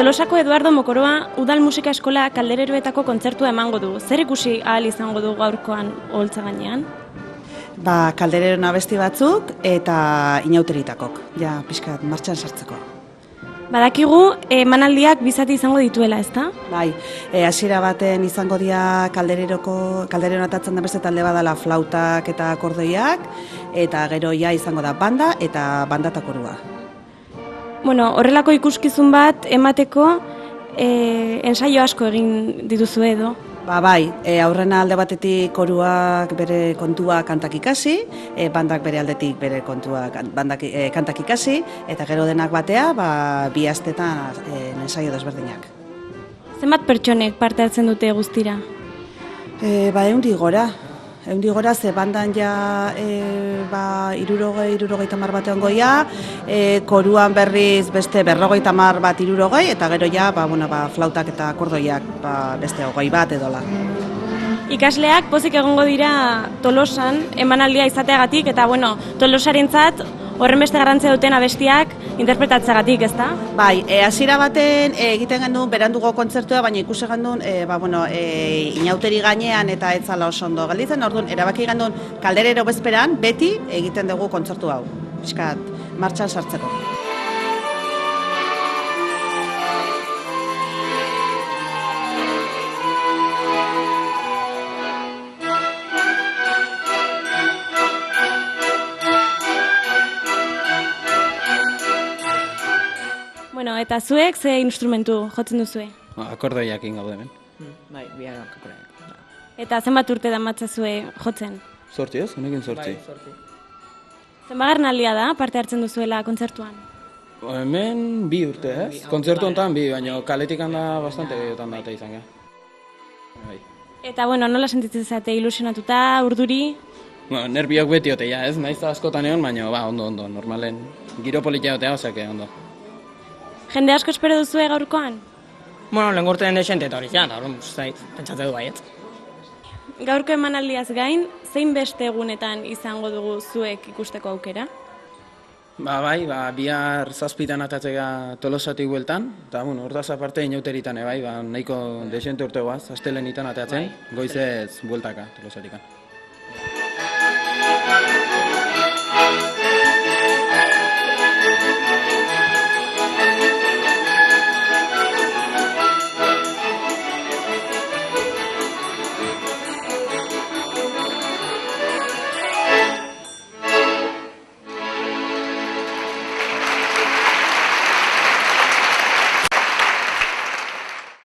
Tolosako Eduardo Mokoroa udal musika eskola Kaldereroetako kontzertua emango du. Zer ikusi ahal izango du gaurkoan oholtza gainean? Kaldereron abesti batzuk eta inauteritakok, ja pixkat martxan sartzeko. Badakigu emanaldiak bizati izango dituela, ezta? Bai, hasiera baten izango dira kaldereron atatzen da beste talde badala flautak eta akordeoiak, eta gero ja izango da banda eta banda eta korua. Bueno, horrelako ikuskizun bat emateko ensaio asko egin dituzu edo? Bai, aurrena alde batetik koruak bere kontua kantak ikasi, bandak bere aldetik bere kontua kantak ikasi, eta gero denak batea, bi astetan ensaio desberdinak. Zenbat pertsonek parte hartzen dute guztira? 100 gora, ze bandan ja 60-70 bat egongo ja, koruan berriz beste 50 bat 60, eta gero ja flautak eta akordoiak beste 20 bat edola. Ikasleak pozik egongo dira Tolosan emanaldia izateagatik, eta Tolosarentzat horren beste garrantzia duten abestiak interpretatzeagatik, ezta? Bai, hasiera baten egiten genuen berandugo kontzertua, baina ikusi genuen inauteri gainean eta ez zala oso ondo gelditzen, orduan erabaki genuen Kalderero bezperan beti egiten dugu kontzertu hau, pixkat martxan sartzeko. Eta zuek ze instrumentu jotzen duzue? Akordoiak ingaude hemen. Bai, biak akordoiak. Eta zenbat urte damatzazue jotzen? 8, ez? Honekin 8. Bai, 8. Zenbagarren aldia da parte hartzen duzuela kontzertuan? Hemen 2 urte, ez? Kontzertu honetan 2, baina kaletik handa bastante gehiotan da eta izan geha. Bai. Eta nola sentitzen zate ilusionatuta, urduri? Nerbiok beti otea, ez? Naiz askotan egon, baina ondo, normalen. Giro politia otea, osake, ondo. Jende asko espero duzue gaurkoan? Lehen urtean desente eta hori zian, eta pentsatze du baiet. Gaurko emanaldiaz gain, zein beste egunetan izango dugu zuek ikusteko aukera? Bai, bihar 7 atatzea Tolosatik bueltan, eta hortaz aparte inauteritan, nahiko desente urte guaz, astelenitan atatzen, goizez bueltaka Tolosatikan.